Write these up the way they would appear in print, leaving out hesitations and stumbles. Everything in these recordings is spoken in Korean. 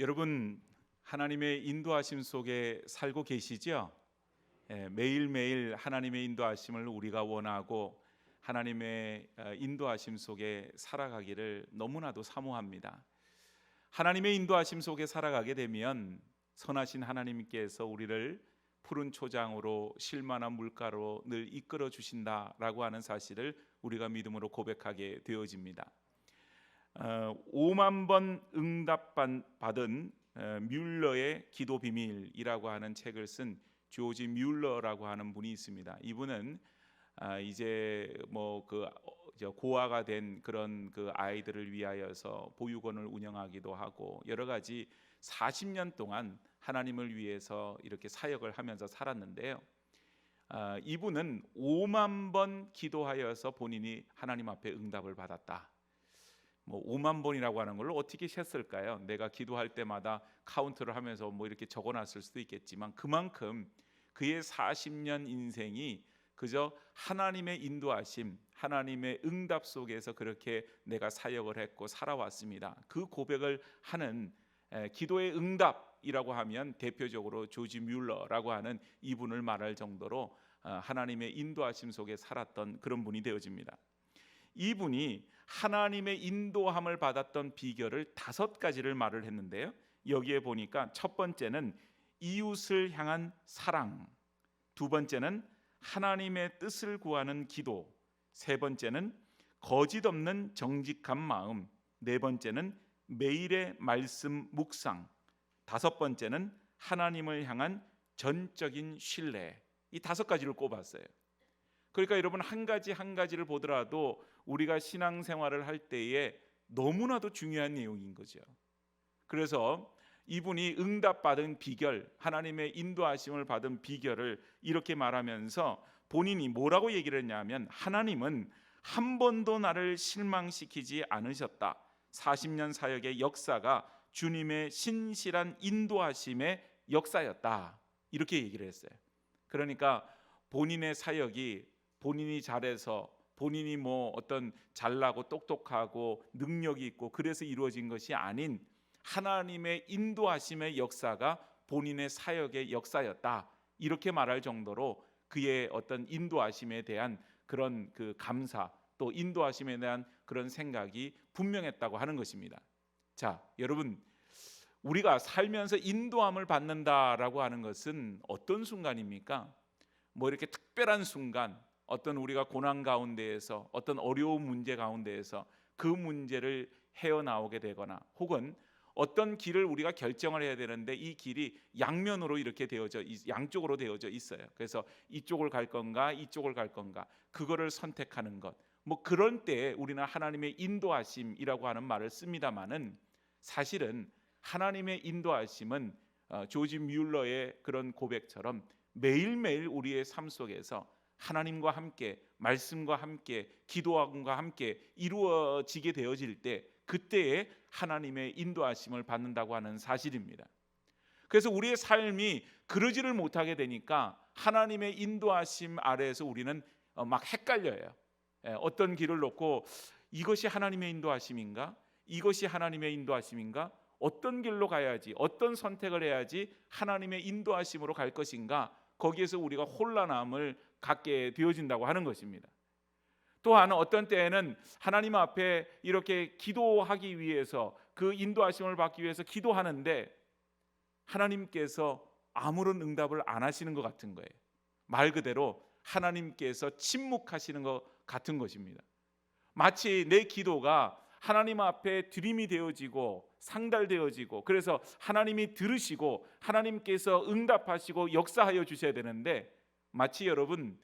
여러분, 하나님의 인도하심 속에 살고 계시죠? 매일매일 하나님의 인도하심을 우리가 원하고 하나님의 인도하심 속에 살아가기를 너무나도 사모합니다. 하나님의 인도하심 속에 살아가게 되면 선하신 하나님께서 우리를 푸른 초장으로 실만한 물가로 늘 이끌어 주신다라고 하는 사실을 우리가 믿음으로 고백하게 되어집니다. 5만 번 응답받은 뮬러의 기도 비밀이라고 하는 책을 쓴 조지 뮬러라고 하는 분이 있습니다. 이분은 이제 고아가 된 그런 그 아이들을 위하여서 보육원을 운영하기도 하고 여러 가지 40년 동안 하나님을 위해서 이렇게 사역을 하면서 살았는데요. 이분은 5만 번 기도하여서 본인이 하나님 앞에 응답을 받았다. 5만 번이라고 하는 걸 어떻게 셌을까요? 내가 기도할 때마다 카운트를 하면서 이렇게 적어놨을 수도 있겠지만 그만큼 그의 40년 인생이 그저 하나님의 인도하심, 하나님의 응답 속에서 그렇게 내가 사역을 했고 살아왔습니다. 그 고백을 하는 기도의 응답이라고 하면 대표적으로 조지 뮬러라고 하는 이분을 말할 정도로 하나님의 인도하심 속에 살았던 그런 분이 되어집니다. 이분이 하나님의 인도함을 받았던 비결을 5가지를 말을 했는데요. 여기에 보니까 첫 번째는 이웃을 향한 사랑, 두 번째는 하나님의 뜻을 구하는 기도, 세 번째는 거짓 없는 정직한 마음, 네 번째는 매일의 말씀 묵상, 다섯 번째는 하나님을 향한 전적인 신뢰. 이 5가지를 꼽았어요. 그러니까 여러분 한 가지 한 가지를 보더라도 우리가 신앙생활을 할 때에 너무나도 중요한 내용인 거죠. 그래서 이분이 응답받은 비결, 하나님의 인도하심을 받은 비결을 이렇게 말하면서 본인이 뭐라고 얘기를 했냐면 하나님은 한 번도 나를 실망시키지 않으셨다. 40년 사역의 역사가 주님의 신실한 인도하심의 역사였다. 이렇게 얘기를 했어요. 그러니까 본인의 사역이 본인이 잘해서 본인이 어떤 잘나고 똑똑하고 능력이 있고 그래서 이루어진 것이 아닌 하나님의 인도하심의 역사가 본인의 사역의 역사였다. 이렇게 말할 정도로 그의 어떤 인도하심에 대한 그런 그 감사 또 인도하심에 대한 그런 생각이 분명했다고 하는 것입니다. 자, 여러분, 우리가 살면서 인도함을 받는다라고 하는 것은 어떤 순간입니까? 이렇게 특별한 순간, 어떤 우리가 고난 가운데에서 어떤 어려운 문제 가운데에서 그 문제를 헤어나오게 되거나 혹은 어떤 길을 우리가 결정을 해야 되는데 이 길이 양면으로 이렇게 양쪽으로 되어져 있어요. 그래서 이쪽을 갈 건가 이쪽을 갈 건가 그거를 선택하는 것. 그런 때에 우리는 하나님의 인도하심이라고 하는 말을 씁니다마는 사실은 하나님의 인도하심은 조지 뮬러의 그런 고백처럼 매일매일 우리의 삶 속에서 하나님과 함께 말씀과 함께 기도와 함께 이루어지게 되어질 때 그때에 하나님의 인도하심을 받는다고 하는 사실입니다. 그래서 우리의 삶이 그러지를 못하게 되니까 하나님의 인도하심 아래에서 우리는 막 헷갈려요. 어떤 길을 놓고 이것이 하나님의 인도하심인가? 이것이 하나님의 인도하심인가? 어떤 길로 가야지? 어떤 선택을 해야지 하나님의 인도하심으로 갈 것인가? 거기에서 우리가 혼란함을 갖게 되어진다고 하는 것입니다. 또한 어떤 때에는 하나님 앞에 이렇게 기도하기 위해서 그 인도하심을 받기 위해서 기도하는데 하나님께서 아무런 응답을 안 하시는 것 같은 거예요. 말 그대로 하나님께서 침묵하시는 것 같은 것입니다. 마치 내 기도가 하나님 앞에 드림이 되어지고 상달되어지고 그래서 하나님이 들으시고 하나님께서 응답하시고 역사하여 주셔야 되는데 마치 여러분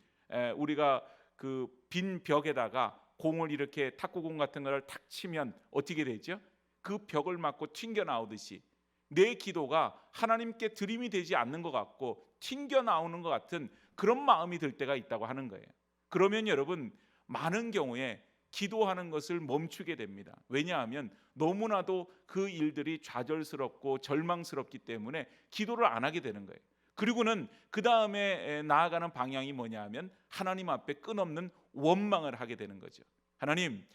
우리가 그 빈 벽에다가 공을 이렇게 탁구공 같은 걸 탁 치면 어떻게 되죠? 그 벽을 맞고 튕겨 나오듯이 내 기도가 하나님께 드림이 되지 않는 것 같고 튕겨 나오는 것 같은 그런 마음이 들 때가 있다고 하는 거예요. 그러면 여러분 많은 경우에 기도하는 것을 멈추게 됩니다. 왜냐하면 너무나도 그 일들이 좌절스럽고 절망스럽기 때문에 기도를 안 하게 되는 거예요. 그리고는 그 다음에 나아가는 방향이 뭐냐면 하나님 앞에 끝없는 원망을 하게 되는 거죠. 하나님,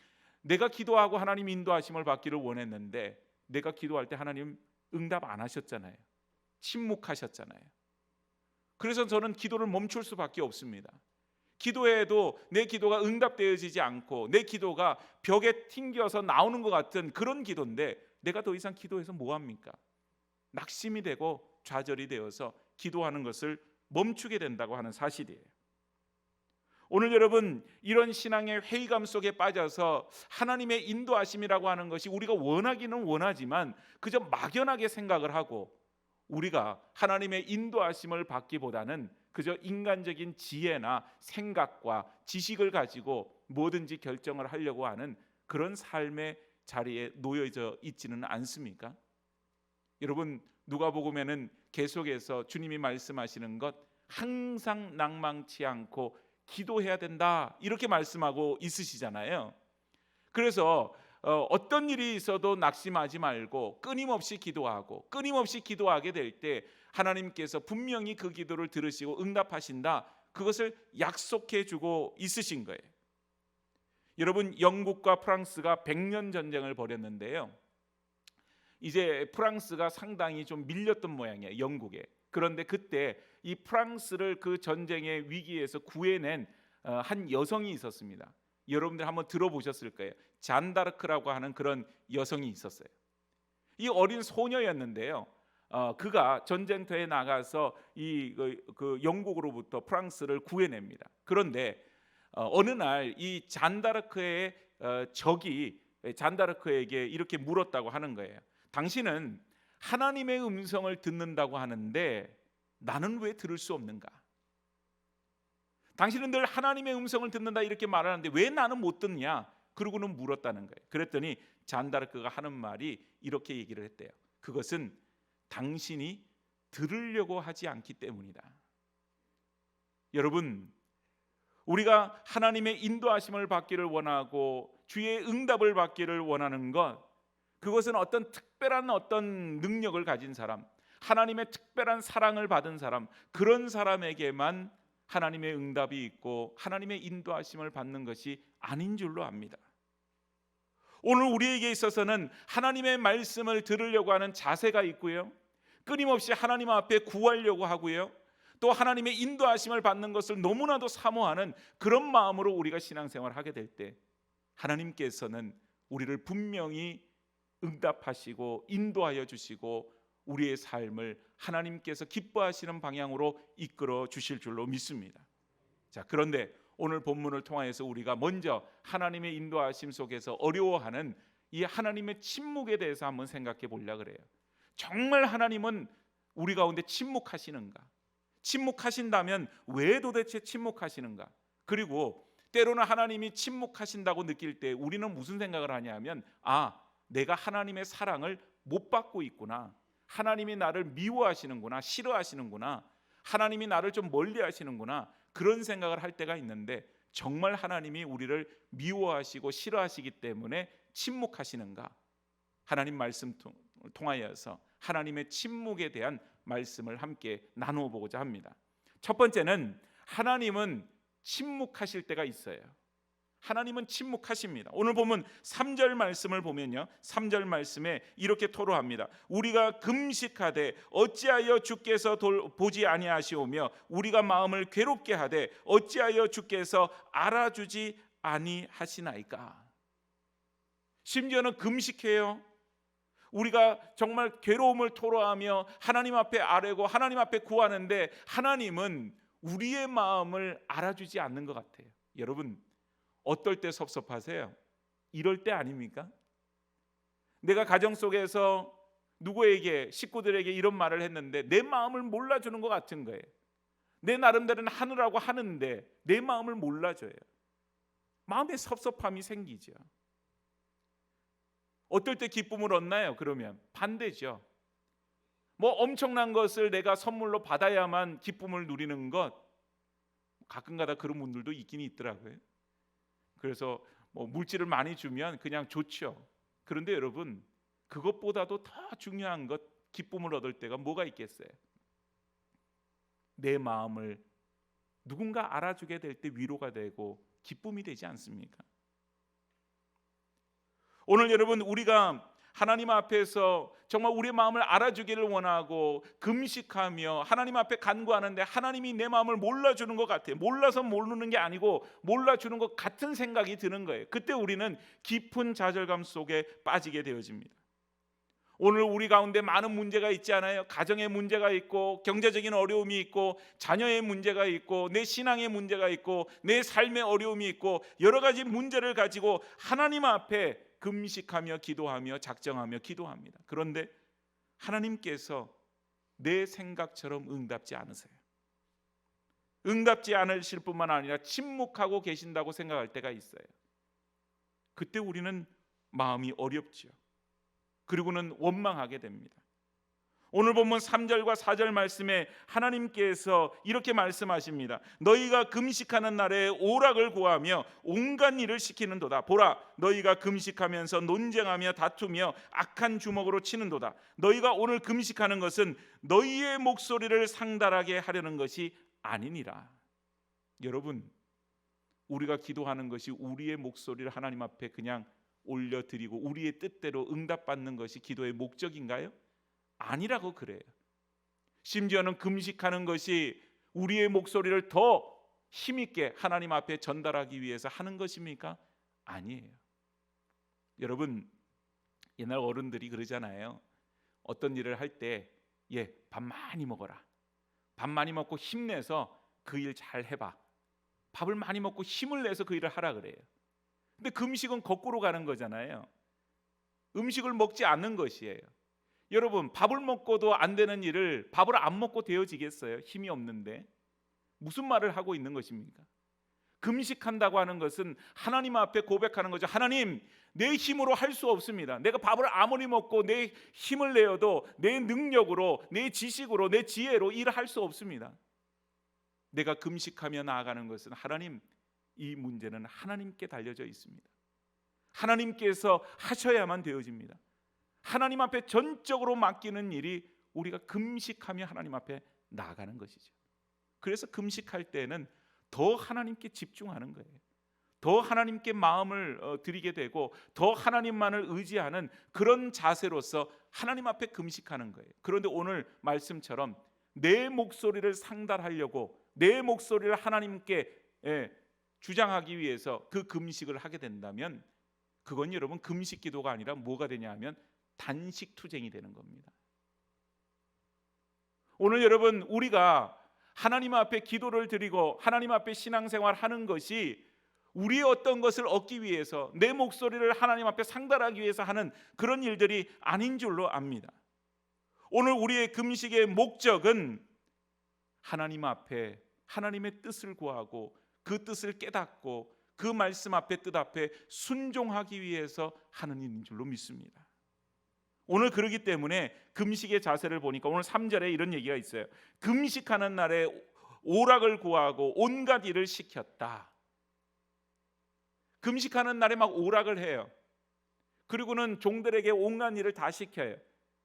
내가 기도하고 하나님 인도하심을 받기를 원했는데 내가 기도할 때 하나님 응답 안 하셨잖아요. 침묵하셨잖아요. 그래서 저는 기도를 멈출 수밖에 없습니다. 기도해도 내 기도가 응답되어지지 않고 내 기도가 벽에 튕겨서 나오는 것 같은 그런 기도인데 내가 더 이상 기도해서 뭐합니까? 낙심이 되고 좌절이 되어서 기도하는 것을 멈추게 된다고 하는 사실이에요. 오늘 여러분, 이런 신앙의 회의감 속에 빠져서 하나님의 인도하심이라고 하는 것이 우리가 원하기는 원하지만 그저 막연하게 생각을 하고 우리가 하나님의 인도하심을 받기보다는 그저 인간적인 지혜나 생각과 지식을 가지고 뭐든지 결정을 하려고 하는 그런 삶의 자리에 놓여져 있지는 않습니까? 여러분, 누가복음에는 계속해서 주님이 말씀하시는 것, 항상 낭망치 않고 기도해야 된다, 이렇게 말씀하고 있으시잖아요. 그래서 어떤 일이 있어도 낙심하지 말고 끊임없이 기도하고 끊임없이 기도하게 될 때 하나님께서 분명히 그 기도를 들으시고 응답하신다, 그것을 약속해 주고 있으신 거예요. 여러분, 영국과 프랑스가 100년 전쟁을 벌였는데요, 이제 프랑스가 상당히 좀 밀렸던 모양이에요, 영국에. 그런데 그때 이 프랑스를 그 전쟁의 위기에서 구해낸 한 여성이 있었습니다. 여러분들 한번 들어보셨을 거예요. 잔다르크라고 하는 그런 여성이 있었어요. 이 어린 소녀였는데요, 그가 전쟁터에 나가서 그 영국으로부터 프랑스를 구해냅니다. 그런데 어느 날 이 잔다르크의 적이 잔다르크에게 이렇게 물었다고 하는 거예요. 당신은 하나님의 음성을 듣는다고 하는데 나는 왜 들을 수 없는가? 당신은 늘 하나님의 음성을 듣는다 이렇게 말하는데 왜 나는 못 듣냐? 그러고는 물었다는 거예요. 그랬더니 잔다르크가 하는 말이 이렇게 얘기를 했대요. 그것은 당신이 들으려고 하지 않기 때문이다. 여러분, 우리가 하나님의 인도하심을 받기를 원하고 주의 응답을 받기를 원하는 것, 그것은 어떤 특별한 어떤 능력을 가진 사람, 하나님의 특별한 사랑을 받은 사람, 그런 사람에게만 하나님의 응답이 있고 하나님의 인도하심을 받는 것이 아닌 줄로 압니다. 오늘 우리에게 있어서는 하나님의 말씀을 들으려고 하는 자세가 있고요, 끊임없이 하나님 앞에 구하려고 하고요, 또 하나님의 인도하심을 받는 것을 너무나도 사모하는 그런 마음으로 우리가 신앙생활을 하게 될 때 하나님께서는 우리를 분명히 응답하시고 인도하여 주시고 우리의 삶을 하나님께서 기뻐하시는 방향으로 이끌어 주실 줄로 믿습니다. 자, 그런데 오늘 본문을 통하여서 우리가 먼저 하나님의 인도하심 속에서 어려워하는 이 하나님의 침묵에 대해서 한번 생각해 보려고 그래요. 정말 하나님은 우리 가운데 침묵하시는가? 침묵하신다면 왜 도대체 침묵하시는가? 그리고 때로는 하나님이 침묵하신다고 느낄 때 우리는 무슨 생각을 하냐면, 내가 하나님의 사랑을 못 받고 있구나, 하나님이 나를 미워하시는구나, 싫어하시는구나, 하나님이 나를 좀 멀리 하시는구나, 그런 생각을 할 때가 있는데, 정말 하나님이 우리를 미워하시고 싫어하시기 때문에 침묵하시는가? 하나님 말씀 통하여서 하나님의 침묵에 대한 말씀을 함께 나누어 보고자 합니다. 첫 번째는 하나님은 침묵하실 때가 있어요. 하나님은 침묵하십니다. 오늘 보면 3절 말씀을 보면요, 3절 말씀에 이렇게 토로합니다. 우리가 금식하되 어찌하여 주께서 보지 아니하시오며 우리가 마음을 괴롭게 하되 어찌하여 주께서 알아주지 아니하시나이까. 심지어는 금식해요. 우리가 정말 괴로움을 토로하며 하나님 앞에 아뢰고 하나님 앞에 구하는데 하나님은 우리의 마음을 알아주지 않는 것 같아요. 여러분, 어떨 때 섭섭하세요? 이럴 때 아닙니까? 내가 가정 속에서 누구에게, 식구들에게 이런 말을 했는데 내 마음을 몰라주는 것 같은 거예요. 내 나름대로는 하느라고 하는데 내 마음을 몰라줘요. 마음에 섭섭함이 생기죠. 어떨 때 기쁨을 얻나요? 그러면 반대죠. 뭐 엄청난 것을 내가 선물로 받아야만 기쁨을 누리는 것, 가끔가다 그런 분들도 있긴 있더라고요. 그래서 뭐 물질을 많이 주면 그냥 좋죠. 그런데 여러분, 그것보다도 더 중요한 것, 기쁨을 얻을 때가 뭐가 있겠어요? 내 마음을 누군가 알아주게 될 때 위로가 되고 기쁨이 되지 않습니까? 오늘 여러분, 우리가 하나님 앞에서 정말 우리의 마음을 알아주기를 원하고 금식하며 하나님 앞에 간구하는데 하나님이 내 마음을 몰라주는 것 같아요. 몰라서 모르는 게 아니고 몰라주는 것 같은 생각이 드는 거예요. 그때 우리는 깊은 좌절감 속에 빠지게 되어집니다. 오늘 우리 가운데 많은 문제가 있지 않아요? 가정의 문제가 있고, 경제적인 어려움이 있고, 자녀의 문제가 있고, 내 신앙의 문제가 있고, 내 삶의 어려움이 있고, 여러 가지 문제를 가지고 하나님 앞에 금식하며 기도하며 작정하며 기도합니다. 그런데 하나님께서 내 생각처럼 응답지 않으세요. 응답지 않으실 뿐만 아니라 침묵하고 계신다고 생각할 때가 있어요. 그때 우리는 마음이 어렵죠. 그리고는 원망하게 됩니다. 오늘 본문 3절과 4절 말씀에 하나님께서 이렇게 말씀하십니다. 너희가 금식하는 날에 오락을 구하며 온갖 일을 시키는도다. 보라, 너희가 금식하면서 논쟁하며 다투며 악한 주먹으로 치는도다. 너희가 오늘 금식하는 것은 너희의 목소리를 상달하게 하려는 것이 아니니라. 여러분, 우리가 기도하는 것이 우리의 목소리를 하나님 앞에 그냥 올려드리고 우리의 뜻대로 응답받는 것이 기도의 목적인가요? 아니라고 그래요. 심지어는 금식하는 것이 우리의 목소리를 더 힘있게 하나님 앞에 전달하기 위해서 하는 것입니까? 아니에요. 여러분, 옛날 어른들이 그러잖아요. 어떤 일을 할 때 밥 많이 먹어라. 밥 많이 먹고 힘내서 그 일 잘 해봐. 밥을 많이 먹고 힘을 내서 그 일을 하라 그래요. 근데 금식은 거꾸로 가는 거잖아요. 음식을 먹지 않는 것이에요. 여러분, 밥을 먹고도 안 되는 일을 밥을 안 먹고 되어지겠어요? 힘이 없는데. 무슨 말을 하고 있는 것입니까? 금식한다고 하는 것은 하나님 앞에 고백하는 거죠. 하나님, 내 힘으로 할 수 없습니다. 내가 밥을 아무리 먹고 내 힘을 내어도 내 능력으로, 내 지식으로, 내 지혜로 일을 할 수 없습니다. 내가 금식하며 나아가는 것은 하나님, 이 문제는 하나님께 달려져 있습니다. 하나님께서 하셔야만 되어집니다. 하나님 앞에 전적으로 맡기는 일이 우리가 금식하며 하나님 앞에 나아가는 것이죠. 그래서 금식할 때는 더 하나님께 집중하는 거예요. 더 하나님께 마음을 드리게 되고 더 하나님만을 의지하는 그런 자세로서 하나님 앞에 금식하는 거예요. 그런데 오늘 말씀처럼 내 목소리를 상달하려고 내 목소리를 하나님께 주장하기 위해서 그 금식을 하게 된다면 그건 여러분 금식 기도가 아니라 뭐가 되냐 하면 단식 투쟁이 되는 겁니다. 오늘 여러분, 우리가 하나님 앞에 기도를 드리고 하나님 앞에 신앙생활 하는 것이 우리의 어떤 것을 얻기 위해서 내 목소리를 하나님 앞에 상달하기 위해서 하는 그런 일들이 아닌 줄로 압니다. 오늘 우리의 금식의 목적은 하나님 앞에 하나님의 뜻을 구하고 그 뜻을 깨닫고 그 말씀 앞에 뜻 앞에 순종하기 위해서 하는 일인 줄로 믿습니다. 오늘 그러기 때문에 금식의 자세를 보니까 오늘 3절에 이런 얘기가 있어요. 금식하는 날에 오락을 구하고 온갖 일을 시켰다. 금식하는 날에 막 오락을 해요. 그리고는 종들에게 온갖 일을 다 시켜요.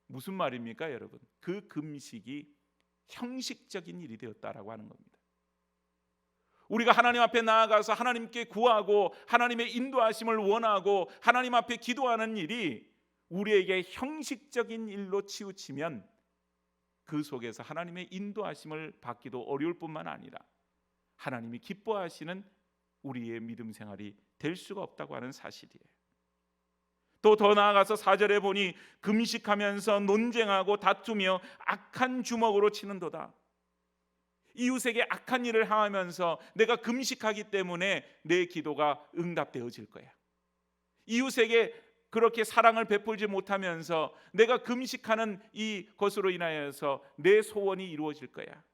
무슨 말입니까, 여러분? 그 금식이 형식적인 일이 되었다라고 하는 겁니다. 우리가 하나님 앞에 나아가서 하나님께 구하고 하나님의 인도하심을 원하고 하나님 앞에 기도하는 일이 우리에게 형식적인 일로 치우치면 그 속에서 하나님의 인도하심을 받기도 어려울 뿐만 아니라 하나님이 기뻐하시는 우리의 믿음 생활이 될 수가 없다고 하는 사실이에요. 또 더 나아가서 4절에 보니 금식하면서 논쟁하고 다투며 악한 주먹으로 치는도다. 이웃에게 악한 일을 행하면서 내가 금식하기 때문에 내 기도가 응답되어질 거야. 이웃에게 그렇게 사랑을 베풀지 못하면서 내가 금식하는 이 것으로 인하여서 내 소원이 이루어질 거야.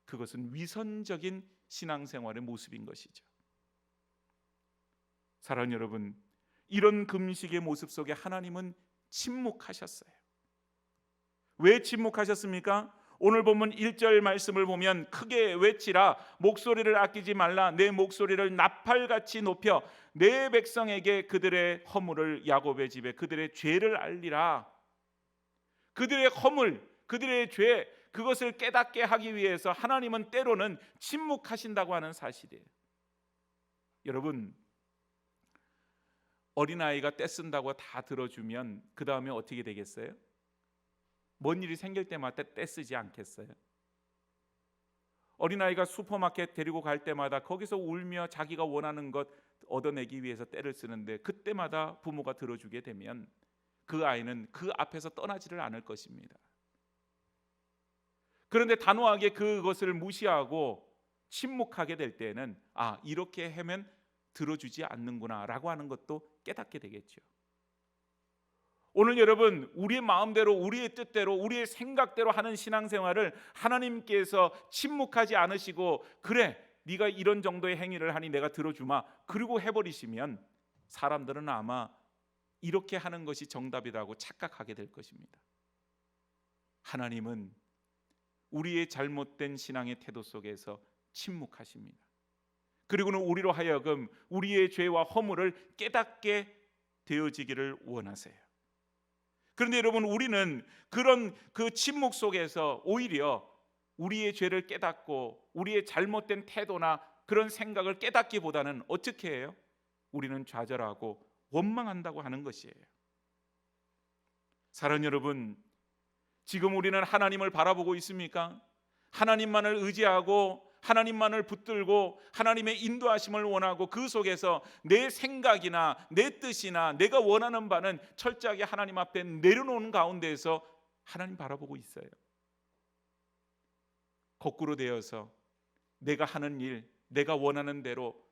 그것은 위선적인 신앙생활의 모습인 것이죠. 사랑하는 여러분, 이런 금식의 모습 속에 하나님은 침묵하셨어요. 왜 침묵하셨습니까? 오늘 본문 1절 말씀을 보면 크게 외치라, 목소리를 아끼지 말라, 내 목소리를 나팔같이 높여 내 백성에게 그들의 허물을, 야곱의 집에 그들의 죄를 알리라. 그들의 허물, 그들의 죄, 그것을 깨닫게 하기 위해서 하나님은 때로는 침묵하신다고 하는 사실이에요. 여러분, 어린아이가 떼쓴다고 다 들어주면 그 다음에 어떻게 되겠어요? 뭔 일이 생길 때마다 떼쓰지 않겠어요? 어린아이가 슈퍼마켓 데리고 갈 때마다 거기서 울며 자기가 원하는 것 얻어내기 위해서 떼를 쓰는데 그때마다 부모가 들어주게 되면 그 아이는 그 앞에서 떠나지를 않을 것입니다. 그런데 단호하게 그것을 무시하고 침묵하게 될 때는 이렇게 하면 들어주지 않는구나 라고 하는 것도 깨닫게 되겠죠. 오늘 여러분, 우리의 마음대로, 우리의 뜻대로, 우리의 생각대로 하는 신앙생활을 하나님께서 침묵하지 않으시고 그래 네가 이런 정도의 행위를 하니 내가 들어주마 그리고 해버리시면 사람들은 아마 이렇게 하는 것이 정답이라고 착각하게 될 것입니다. 하나님은 우리의 잘못된 신앙의 태도 속에서 침묵하십니다. 그리고는 우리로 하여금 우리의 죄와 허물을 깨닫게 되어지기를 원하세요. 그런데 여러분, 우리는 그런 그 침묵 속에서 오히려 우리의 죄를 깨닫고 우리의 잘못된 태도나 그런 생각을 깨닫기보다는 어떻게 해요? 우리는 좌절하고 원망한다고 하는 것이에요. 사랑하는 여러분, 지금 우리는 하나님을 바라보고 있습니까? 하나님만을 의지하고 하나님만을 붙들고 하나님의 인도하심을 원하고 그 속에서 내 생각이나 내 뜻이나 내가 원하는 바는 철저하게 하나님 앞에 내려놓는 가운데에서 하나님 바라보고 있어요. 거꾸로 되어서 내가 하는 일, 내가 원하는 대로,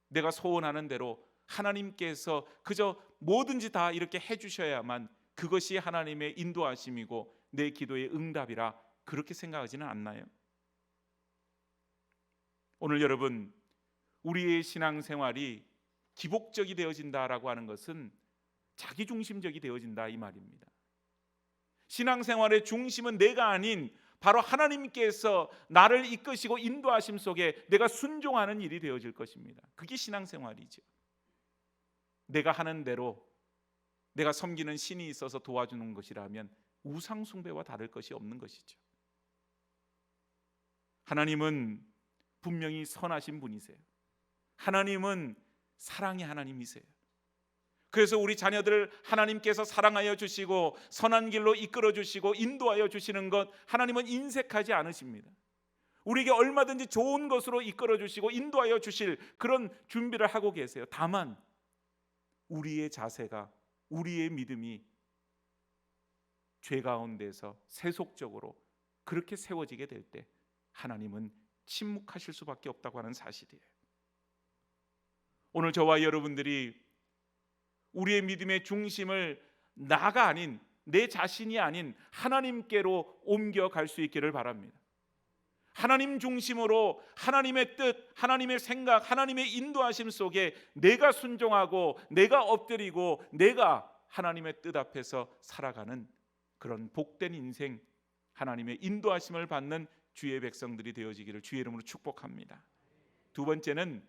내가 소원하는 대로 하나님께서 그저 뭐든지 다 이렇게 해주셔야만 그것이 하나님의 인도하심이고 내 기도의 응답이라 그렇게 생각하지는 않나요? 오늘 여러분, 우리의 신앙생활이 기복적이 되어진다라고 하는 것은 자기중심적이 되어진다 이 말입니다. 신앙생활의 중심은 내가 아닌 바로 하나님께서 나를 이끄시고 인도하심 속에 내가 순종하는 일이 되어질 것입니다. 그게 신앙생활이죠. 내가 하는 대로 내가 섬기는 신이 있어서 도와주는 것이라면 우상숭배와 다를 것이 없는 것이죠. 하나님은 분명히 선하신 분이세요. 하나님은 사랑의 하나님이세요. 그래서 우리 자녀들을 하나님께서 사랑하여 주시고 선한 길로 이끌어 주시고 인도하여 주시는 것 하나님은 인색하지 않으십니다. 우리에게 얼마든지 좋은 것으로 이끌어 주시고 인도하여 주실 그런 준비를 하고 계세요. 다만 우리의 자세가, 우리의 믿음이 죄 가운데서 세속적으로 그렇게 세워지게 될 때 하나님은 침묵하실 수밖에 없다고 하는 사실이에요. 오늘 저와 여러분들이 우리의 믿음의 중심을 나가 아닌 내 자신이 아닌 하나님께로 옮겨갈 수 있기를 바랍니다. 하나님 중심으로 하나님의 뜻, 하나님의 생각, 하나님의 인도하심 속에 내가 순종하고 내가 엎드리고 내가 하나님의 뜻 앞에서 살아가는 그런 복된 인생, 하나님의 인도하심을 받는 주의 백성들이 되어지기를 주의 이름으로 축복합니다. 두 번째는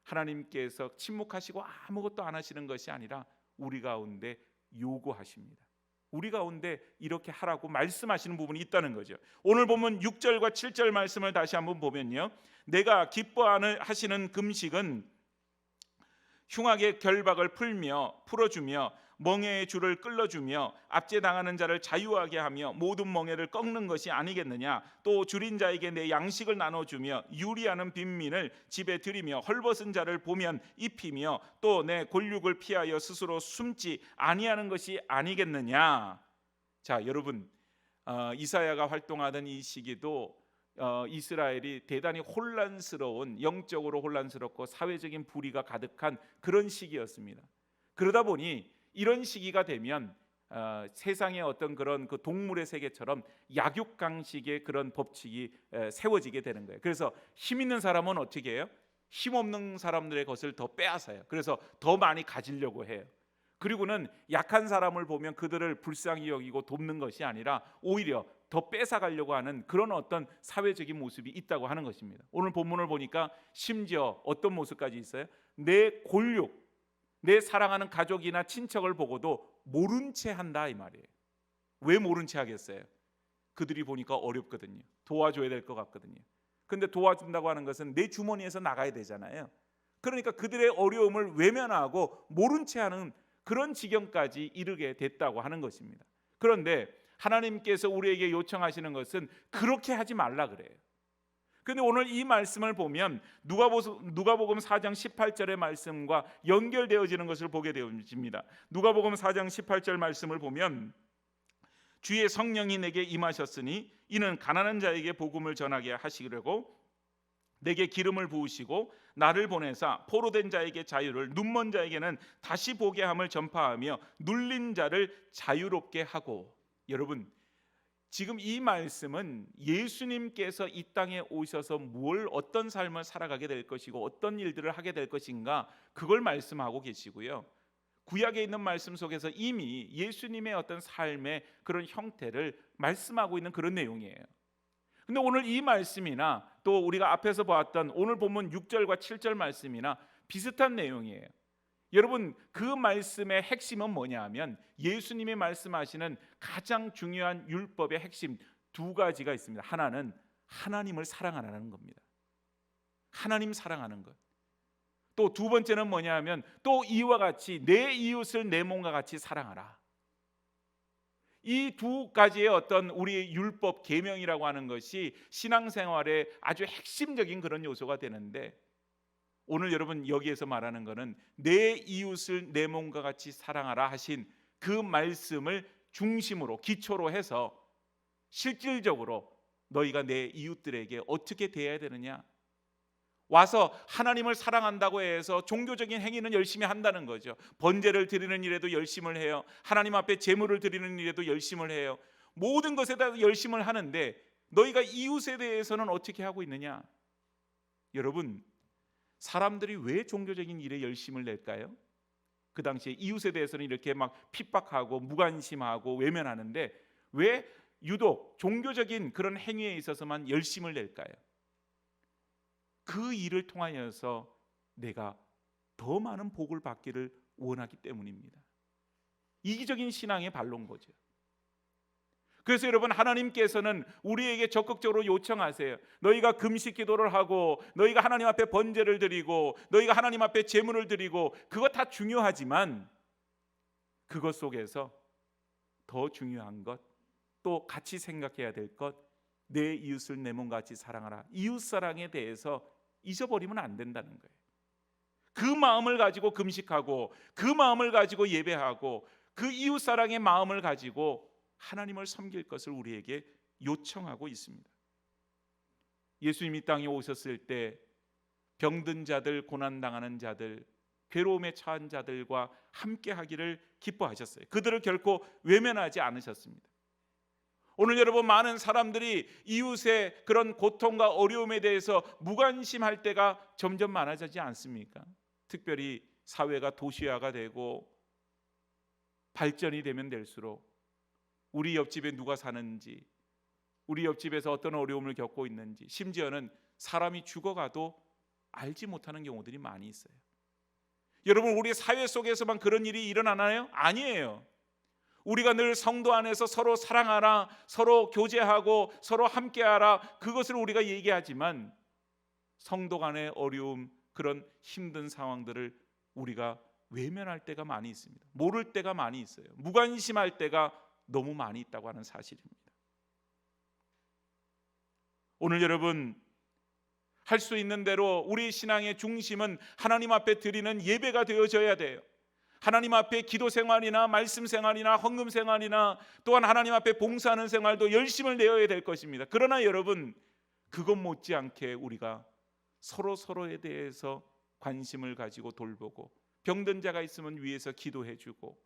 하나님께서 침묵하시고 아무것도 안 하시는 것이 아니라 우리 가운데 요구하십니다. 우리 가운데 이렇게 하라고 말씀하시는 부분이 있다는 거죠. 오늘 보면 6절과 7절 말씀을 다시 한번 보면요, 내가 기뻐하시는 금식은 흉악의 결박을 풀어주며 멍에의 줄을 끌어주며 압제당하는 자를 자유하게 하며 모든 멍에를 꺾는 것이 아니겠느냐. 또 줄인 자에게 내 양식을 나눠주며 유리하는 빈민을 집에 들이며 헐벗은 자를 보면 입히며 또 내 골육을 피하여 스스로 숨지 아니하는 것이 아니겠느냐. 자, 여러분, 이사야가 활동하던 이 시기도 이스라엘이 대단히 혼란스러운, 영적으로 혼란스럽고 사회적인 불의가 가득한 그런 시기였습니다. 그러다 보니 이런 시기가 되면 세상의 어떤 그런 그 동물의 세계처럼 약육강식의 그런 법칙이 세워지게 되는 거예요. 그래서 힘 있는 사람은 어떻게 해요? 힘 없는 사람들의 것을 더 빼앗아요. 그래서 더 많이 가지려고 해요. 그리고는 약한 사람을 보면 그들을 불쌍히 여기고 돕는 것이 아니라 오히려 더 뺏어가려고 하는 그런 어떤 사회적인 모습이 있다고 하는 것입니다. 오늘 본문을 보니까 심지어 어떤 모습까지 있어요? 내 골육, 내 사랑하는 가족이나 친척을 보고도 모른 채 한다 이 말이에요. 왜 모른 채 하겠어요? 그들이 보니까 어렵거든요. 도와줘야 될 것 같거든요. 근데 도와준다고 하는 것은 내 주머니에서 나가야 되잖아요. 그러니까 그들의 어려움을 외면하고 모른 채 하는 그런 지경까지 이르게 됐다고 하는 것입니다. 그런데 하나님께서 우리에게 요청하시는 것은 그렇게 하지 말라 그래요. 근데 오늘 이 말씀을 보면 누가복음 4장 18절의 말씀과 연결되어지는 것을 보게 되어집니다. 누가복음 4장 18절 말씀을 보면 주의 성령이 내게 임하셨으니 이는 가난한 자에게 복음을 전하게 하시려고 내게 기름을 부으시고 나를 보내사 포로된 자에게 자유를, 눈먼 자에게는 다시 보게 함을 전파하며 눌린 자를 자유롭게 하고. 여러분, 지금 이 말씀은 예수님께서 이 땅에 오셔서 어떤 삶을 살아가게 될 것이고 어떤 일들을 하게 될 것인가, 그걸 말씀하고 계시고요. 구약에 있는 말씀 속에서 이미 예수님의 어떤 삶의 그런 형태를 말씀하고 있는 그런 내용이에요. 근데 오늘 이 말씀이나 또 우리가 앞에서 보았던 오늘 본문 6절과 7절 말씀이나 비슷한 내용이에요. 여러분, 그 말씀의 핵심은 뭐냐 하면 예수님이 말씀하시는 가장 중요한 율법의 핵심 두 가지가 있습니다. 하나는 하나님을 사랑하라는 겁니다. 하나님 사랑하는 것. 또 두 번째는 뭐냐 하면 또 이와 같이 내 이웃을 내 몸과 같이 사랑하라. 이 두 가지의 어떤 우리 율법 계명이라고 하는 것이 신앙생활의 아주 핵심적인 그런 요소가 되는데, 오늘 여러분 여기에서 말하는 것은 내 이웃을 내 몸과 같이 사랑하라 하신 그 말씀을 중심으로 기초로 해서 실질적으로 너희가 내 이웃들에게 어떻게 대해야 되느냐, 와서 하나님을 사랑한다고 해서 종교적인 행위는 열심히 한다는 거죠. 번제를 드리는 일에도 열심을 해요. 하나님 앞에 제물을 드리는 일에도 열심을 해요. 모든 것에다 열심을 하는데 너희가 이웃에 대해서는 어떻게 하고 있느냐? 여러분, 사람들이 왜 종교적인 일에 열심을 낼까요? 그 당시에 이웃에 대해서는 이렇게 막 핍박하고 무관심하고 외면하는데 왜 유독 종교적인 그런 행위에 있어서만 열심을 낼까요? 그 일을 통하여서 내가 더 많은 복을 받기를 원하기 때문입니다. 이기적인 신앙의 반론거죠. 그래서 여러분, 하나님께서는 우리에게 적극적으로 요청하세요. 너희가 금식 기도를 하고 너희가 하나님 앞에 번제를 드리고 너희가 하나님 앞에 제물을 드리고 그거 다 중요하지만 그것 속에서 더 중요한 것, 또 같이 생각해야 될 것, 내 이웃을 내 몸같이 사랑하라. 이웃사랑에 대해서 잊어버리면 안 된다는 거예요. 그 마음을 가지고 금식하고 그 마음을 가지고 예배하고 그 이웃사랑의 마음을 가지고 하나님을 섬길 것을 우리에게 요청하고 있습니다. 예수님이 땅에 오셨을 때 병든 자들, 고난당하는 자들, 괴로움에 처한 자들과 함께 하기를 기뻐하셨어요. 그들을 결코 외면하지 않으셨습니다. 오늘 여러분, 많은 사람들이 이웃의 그런 고통과 어려움에 대해서 무관심할 때가 점점 많아지지 않습니까? 특별히 사회가 도시화가 되고 발전이 되면 될수록 우리 옆집에 누가 사는지, 우리 옆집에서 어떤 어려움을 겪고 있는지, 심지어는 사람이 죽어가도 알지 못하는 경우들이 많이 있어요. 여러분, 우리 사회 속에서만 그런 일이 일어나나요? 아니에요. 우리가 늘 성도 안에서 서로 사랑하라, 서로 교제하고 서로 함께하라, 그것을 우리가 얘기하지만 성도 간의 어려움, 그런 힘든 상황들을 우리가 외면할 때가 많이 있습니다. 모를 때가 많이 있어요. 무관심할 때가 너무 많이 있다고 하는 사실입니다. 오늘 여러분, 할 수 있는 대로 우리 신앙의 중심은 하나님 앞에 드리는 예배가 되어져야 돼요. 하나님 앞에 기도 생활이나 말씀 생활이나 헌금 생활이나 또한 하나님 앞에 봉사하는 생활도 열심을 내어야 될 것입니다. 그러나 여러분, 그것 못지않게 우리가 서로에 대해서 관심을 가지고 돌보고, 병든 자가 있으면 위에서 기도해주고,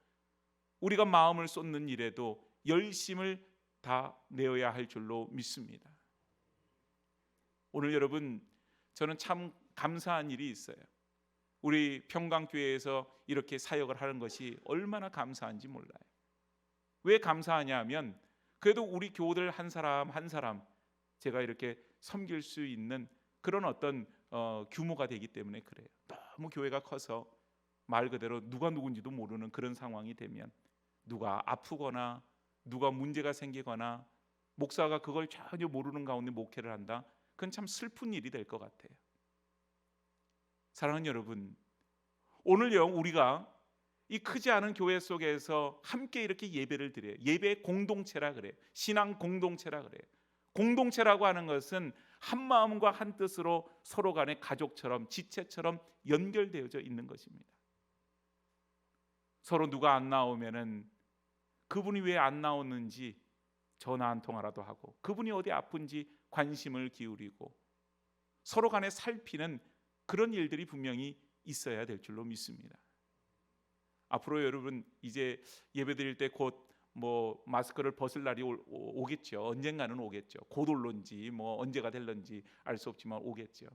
우리가 마음을 쏟는 일에도 열심을 다 내어야 할 줄로 믿습니다. 오늘 여러분, 저는 참 감사한 일이 있어요. 우리 평강교회에서 이렇게 사역을 하는 것이 얼마나 감사한지 몰라요. 왜 감사하냐 하면 그래도 우리 교우들 한 사람 한 사람 제가 이렇게 섬길 수 있는 그런 어떤 규모가 되기 때문에 그래요. 너무 교회가 커서 말 그대로 누가 누군지도 모르는 그런 상황이 되면, 누가 아프거나 누가 문제가 생기거나 목사가 그걸 전혀 모르는 가운데 목회를 한다, 그건 참 슬픈 일이 될 것 같아요. 사랑하는 여러분, 오늘요 우리가 이 크지 않은 교회 속에서 함께 이렇게 예배를 드려요. 예배 공동체라 그래요. 신앙 공동체라 그래요. 공동체라고 하는 것은 한 마음과 한 뜻으로 서로 간에 가족처럼 지체처럼 연결되어져 있는 것입니다. 서로 누가 안 나오면은 그분이 왜 안 나오는지 전화 한 통화라도 하고, 그분이 어디 아픈지 관심을 기울이고 서로 간에 살피는 그런 일들이 분명히 있어야 될 줄로 믿습니다. 앞으로 여러분 이제 예배드릴 때 곧 뭐 마스크를 벗을 날이 오겠죠. 언젠가는 오겠죠. 곧 올런지 뭐 언제가 될런지 알 수 없지만 오겠죠.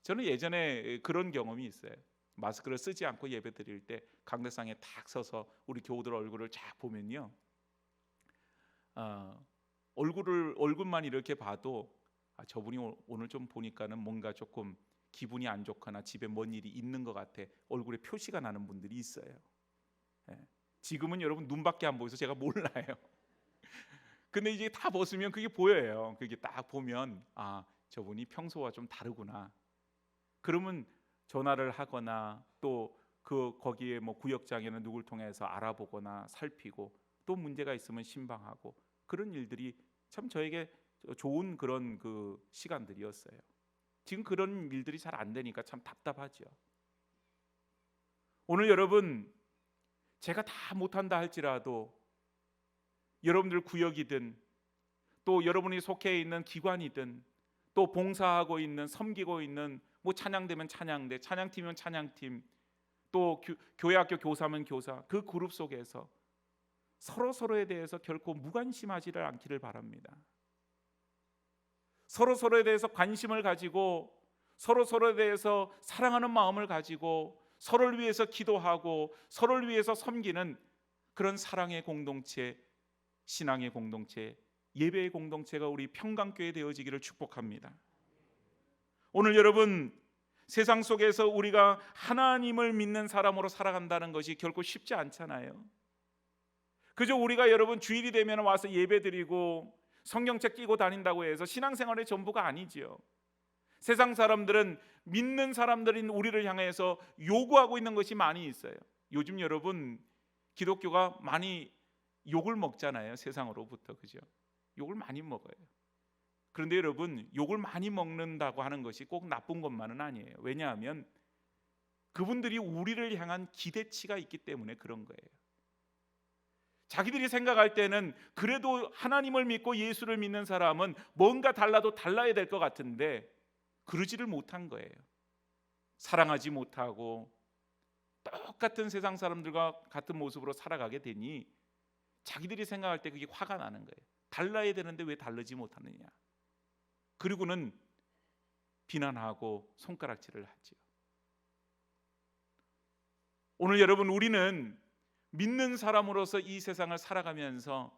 저는 예전에 그런 경험이 있어요. 마스크를 쓰지 않고 예배드릴 때 강대상에 탁 서서 우리 교우들 얼굴을 쫙 보면요, 얼굴만 이렇게 봐도 저분이 오늘 좀 보니까는 뭔가 조금 기분이 안 좋거나 집에 뭔 일이 있는 것 같아, 얼굴에 표시가 나는 분들이 있어요. 지금은 여러분 눈밖에 안 보여서 제가 몰라요. 근데 이제 다 벗으면 그게 보여요. 그게 딱 보면 저분이 평소와 좀 다르구나. 그러면 전화를 하거나 또 거기에 뭐 구역장에는 누굴 통해서 알아보거나 살피고 또 문제가 있으면 신방하고, 그런 일들이 참 저에게 좋은 그런 그 시간들이었어요. 지금 그런 일들이 잘 안 되니까 참 답답하죠. 오늘 여러분, 제가 다 못한다 할지라도 여러분들 구역이든 또 여러분이 속해 있는 기관이든 또 봉사하고 있는, 섬기고 있는, 뭐 찬양되면 찬양대, 찬양팀이면 찬양팀, 또 교회학교 교사면 교사, 그 그룹 속에서 서로에 대해서 결코 무관심하지를 않기를 바랍니다. 서로에 대해서 관심을 가지고 서로에 대해서 사랑하는 마음을 가지고 서로를 위해서 기도하고 서로를 위해서 섬기는 그런 사랑의 공동체, 신앙의 공동체, 예배의 공동체가 우리 평강교회 되어지기를 축복합니다. 오늘 여러분, 세상 속에서 우리가 하나님을 믿는 사람으로 살아간다는 것이 결코 쉽지 않잖아요. 그저 우리가 여러분 주일이 되면 와서 예배드리고 성경책 끼고 다닌다고 해서 신앙생활의 전부가 아니지요. 세상 사람들은 믿는 사람들인 우리를 향해서 요구하고 있는 것이 많이 있어요. 요즘 여러분 기독교가 많이 욕을 먹잖아요. 세상으로부터, 그죠? 욕을 많이 먹어요. 그런데 여러분, 욕을 많이 먹는다고 하는 것이 꼭 나쁜 것만은 아니에요. 왜냐하면 그분들이 우리를 향한 기대치가 있기 때문에 그런 거예요. 자기들이 생각할 때는 그래도 하나님을 믿고 예수를 믿는 사람은 뭔가 달라도 달라야 될 것 같은데 그러지를 못한 거예요. 사랑하지 못하고 똑같은 세상 사람들과 같은 모습으로 살아가게 되니 자기들이 생각할 때 그게 화가 나는 거예요. 달라야 되는데 왜 다르지 못하느냐. 그리고는 비난하고 손가락질을 하죠. 오늘 여러분, 우리는 믿는 사람으로서 이 세상을 살아가면서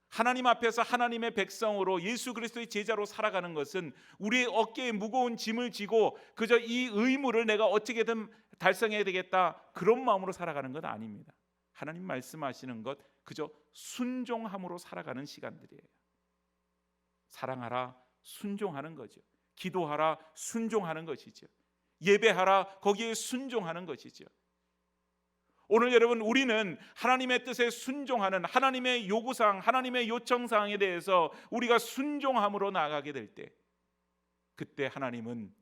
하나님 앞에서 하나님의 백성으로 예수 그리스도의 제자로 살아가는 것은 우리의 어깨에 무거운 짐을 지고 그저 이 의무를 내가 어떻게든 달성해야 되겠다, 그런 마음으로 살아가는 것 아닙니다. 하나님 말씀하시는 것 그저 순종함으로 살아가는 시간들이에요. 사랑하라, 순종하는 거죠. 기도하라, 순종하는 것이죠. 예배하라, 거기에 순종하는 것이죠. 오늘 여러분, 우리는 하나님의 뜻에 순종하는, 하나님의 요구사항, 하나님의 요청사항에 대해서 우리가 순종함으로 나아가게 될 때, 그때 하나님은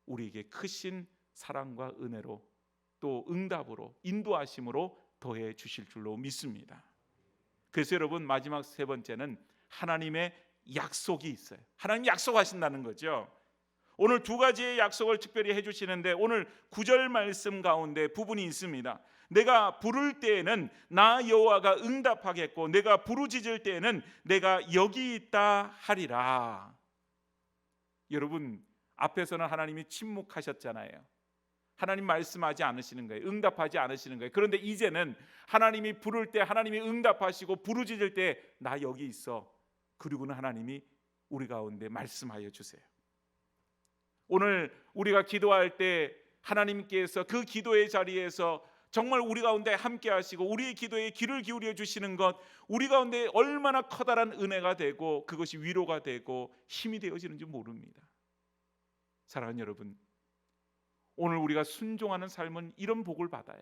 우리에게 크신 사랑과 은혜로 또 응답으로 인도하심으로 더해 주실 줄로 믿습니다. 그래서 여러분, 마지막 세 번째는 하나님의 약속이 있어요. 하나님 약속하신다는 거죠. 오늘 두 가지의 약속을 특별히 해주시는데 오늘 9절 말씀 가운데 부분이 있습니다. 내가 부를 때에는 나 여호와가 응답하겠고 내가 부르짖을 때에는 내가 여기 있다 하리라. 여러분, 앞에서는 하나님이 침묵하셨잖아요. 하나님 말씀하지 않으시는 거예요. 응답하지 않으시는 거예요. 그런데 이제는 하나님이 부를 때 하나님이 응답하시고 부르짖을 때 나 여기 있어. 그리고는 하나님이 우리 가운데 말씀하여 주세요. 오늘 우리가 기도할 때 하나님께서 그 기도의 자리에서 정말 우리 가운데 함께 하시고 우리의 기도에 귀를 기울여 주시는 것, 우리 가운데 얼마나 커다란 은혜가 되고 그것이 위로가 되고 힘이 되어지는지 모릅니다. 사랑하는 여러분, 오늘 우리가 순종하는 삶은 이런 복을 받아요.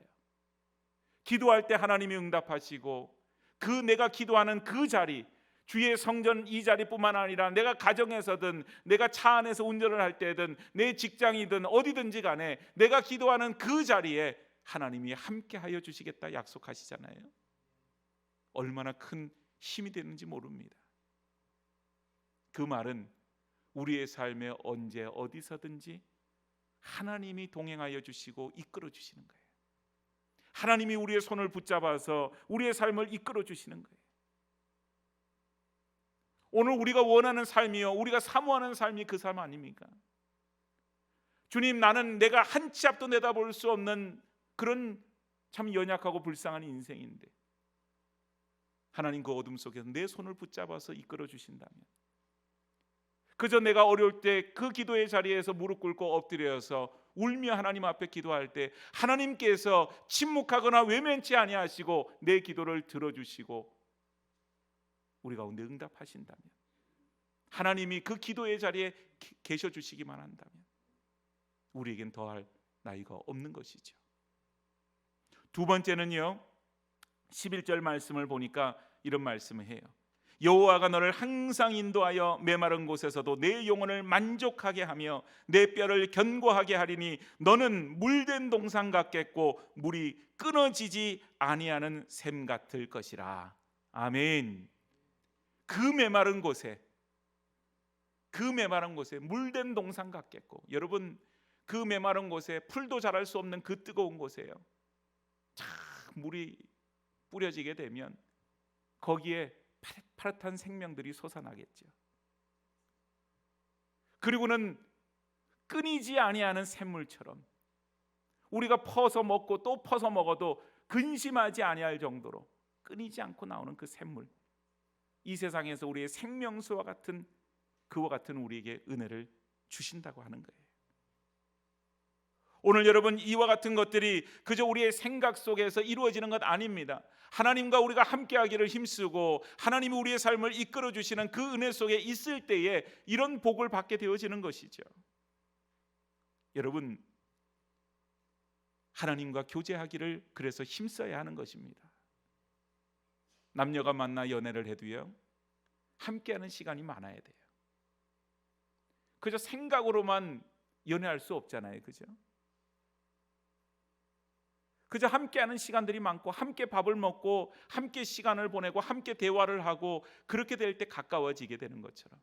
기도할 때 하나님이 응답하시고 그 내가 기도하는 그 자리, 주의 성전 이 자리뿐만 아니라 내가 가정에서든 내가 차 안에서 운전을 할 때든 내 직장이든 어디든지 간에 내가 기도하는 그 자리에 하나님이 함께하여 주시겠다 약속하시잖아요. 얼마나 큰 힘이 되는지 모릅니다. 그 말은 우리의 삶에 언제 어디서든지 하나님이 동행하여 주시고 이끌어 주시는 거예요. 하나님이 우리의 손을 붙잡아서 우리의 삶을 이끌어 주시는 거예요. 오늘 우리가 원하는 삶이요, 우리가 사모하는 삶이 그 삶 아닙니까? 주님, 나는 내가 한 치 앞도 내다볼 수 없는 그런 참 연약하고 불쌍한 인생인데 하나님 그 어둠 속에서 내 손을 붙잡아서 이끌어 주신다면, 그저 내가 어려울 때 그 기도의 자리에서 무릎 꿇고 엎드려서 울며 하나님 앞에 기도할 때 하나님께서 침묵하거나 외면치 아니하시고 내 기도를 들어주시고 우리 가운데 응답하신다면, 하나님이 그 기도의 자리에 계셔 주시기만 한다면 우리에겐 더할 나위가 없는 것이죠. 두 번째는요, 11절 말씀을 보니까 이런 말씀을 해요. 여호와가 너를 항상 인도하여 메마른 곳에서도 내 영혼을 만족하게 하며 내 뼈를 견고하게 하리니 너는 물된 동산 같겠고 물이 끊어지지 아니하는 샘 같을 것이라. 아멘. 그 메마른 곳에 물된 동산 같겠고, 여러분 그 메마른 곳에 풀도 자랄 수 없는 그 뜨거운 곳에요, 참 물이 뿌려지게 되면 거기에 파릇파릇한 생명들이 솟아나겠죠. 그리고는 끊이지 아니하는 샘물처럼 우리가 퍼서 먹고 또 퍼서 먹어도 근심하지 아니할 정도로 끊이지 않고 나오는 그 샘물, 이 세상에서 우리의 생명수와 같은 그와 같은 우리에게 은혜를 주신다고 하는 거예요. 오늘 여러분, 이와 같은 것들이 그저 우리의 생각 속에서 이루어지는 것 아닙니다. 하나님과 우리가 함께하기를 힘쓰고 하나님이 우리의 삶을 이끌어 주시는 그 은혜 속에 있을 때에 이런 복을 받게 되어지는 것이죠. 여러분, 하나님과 교제하기를 그래서 힘써야 하는 것입니다. 남녀가 만나 연애를 해도요, 함께하는 시간이 많아야 돼요. 그저 생각으로만 연애할 수 없잖아요, 그죠? 그저 함께하는 시간들이 많고 함께 밥을 먹고 함께 시간을 보내고 함께 대화를 하고 그렇게 될 때 가까워지게 되는 것처럼,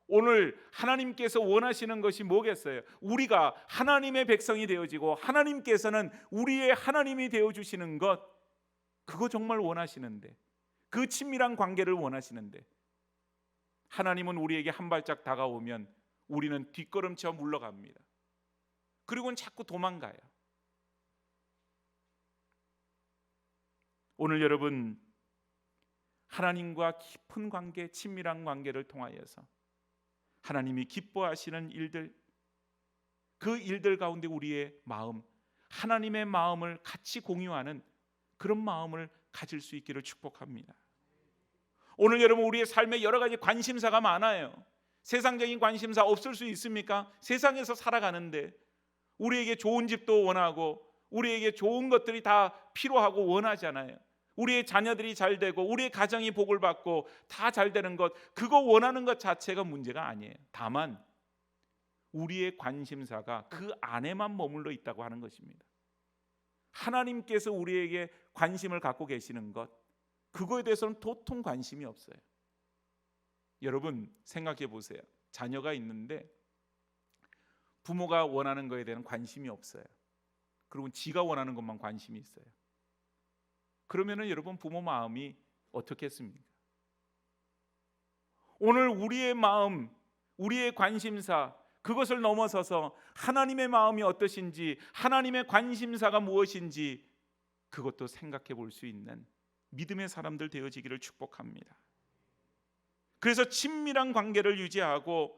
오늘 하나님께서 원하시는 것이 뭐겠어요? 우리가 하나님의 백성이 되어지고 하나님께서는 우리의 하나님이 되어주시는 것, 그거 정말 원하시는데, 그 친밀한 관계를 원하시는데, 하나님은 우리에게 한 발짝 다가오면 우리는 뒷걸음쳐 물러갑니다. 그리고는 자꾸 도망가요. 오늘 여러분, 하나님과 깊은 관계, 친밀한 관계를 통하여서 하나님이 기뻐하시는 일들, 그 일들 가운데 우리의 마음, 하나님의 마음을 같이 공유하는 그런 마음을 가질 수 있기를 축복합니다. 오늘 여러분, 우리의 삶에 여러 가지 관심사가 많아요. 세상적인 관심사 없을 수 있습니까? 세상에서 살아가는데 우리에게 좋은 집도 원하고 우리에게 좋은 것들이 다 필요하고 원하잖아요. 우리의 자녀들이 잘 되고 우리의 가정이 복을 받고 다 잘 되는 것, 그거 원하는 것 자체가 문제가 아니에요. 다만 우리의 관심사가 그 안에만 머물러 있다고 하는 것입니다. 하나님께서 우리에게 관심을 갖고 계시는 것, 그거에 대해서는 도통 관심이 없어요. 여러분 생각해 보세요. 자녀가 있는데 부모가 원하는 것에 대한 관심이 없어요. 그리고 지가 원하는 것만 관심이 있어요. 그러면은 여러분, 부모 마음이 어떻겠습니까? 오늘 우리의 마음, 우리의 관심사, 그것을 넘어서서 하나님의 마음이 어떠신지, 하나님의 관심사가 무엇인지 그것도 생각해 볼 수 있는 믿음의 사람들 되어지기를 축복합니다. 그래서 친밀한 관계를 유지하고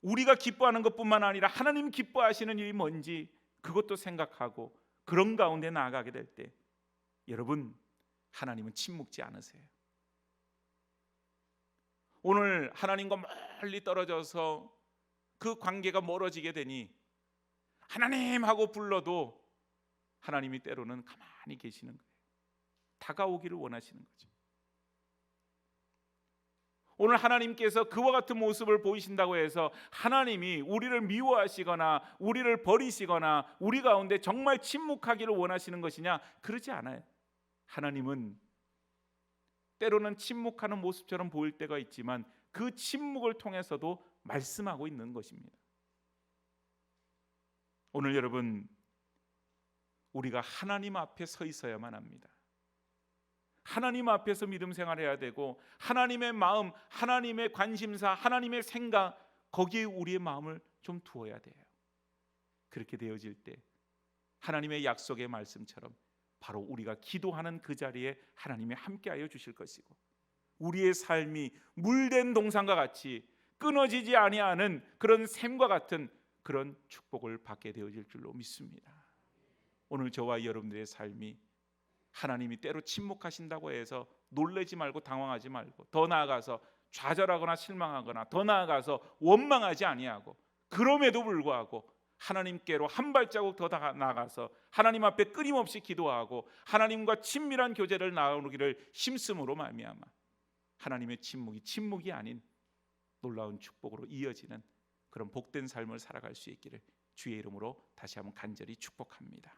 우리가 기뻐하는 것뿐만 아니라 하나님 기뻐하시는 일이 뭔지 그것도 생각하고 그런 가운데 나아가게 될 때, 여러분, 하나님은 침묵지 않으세요. 오늘 하나님과 멀리 떨어져서 그 관계가 멀어지게 되니 하나님 하고 불러도 하나님이 때로는 가만히 계시는 거예요. 다가오기를 원하시는 거죠. 오늘 하나님께서 그와 같은 모습을 보이신다고 해서 하나님이 우리를 미워하시거나 우리를 버리시거나 우리 가운데 정말 침묵하기를 원하시는 것이냐? 그러지 않아요. 하나님은 때로는 침묵하는 모습처럼 보일 때가 있지만 그 침묵을 통해서도 말씀하고 있는 것입니다. 오늘 여러분, 우리가 하나님 앞에 서 있어야만 합니다. 하나님 앞에서 믿음 생활해야 되고 하나님의 마음, 하나님의 관심사, 하나님의 생각, 거기에 우리의 마음을 좀 두어야 돼요. 그렇게 되어질 때 하나님의 약속의 말씀처럼 바로 우리가 기도하는 그 자리에 하나님이 함께하여 주실 것이고 우리의 삶이 물된 동산과 같이 끊어지지 아니하는 그런 샘과 같은 그런 축복을 받게 되어질 줄로 믿습니다. 오늘 저와 여러분들의 삶이 하나님이 때로 침묵하신다고 해서 놀라지 말고 당황하지 말고 더 나아가서 좌절하거나 실망하거나 더 나아가서 원망하지 아니하고 그럼에도 불구하고 하나님께로 한 발자국 더 나아가서 하나님 앞에 끊임없이 기도하고 하나님과 친밀한 교제를 나누기를 힘쓰므로 말미암아 하나님의 침묵이 아닌 놀라운 축복으로 이어지는 그런 복된 삶을 살아갈 수 있기를 주의 이름으로 다시 한번 간절히 축복합니다.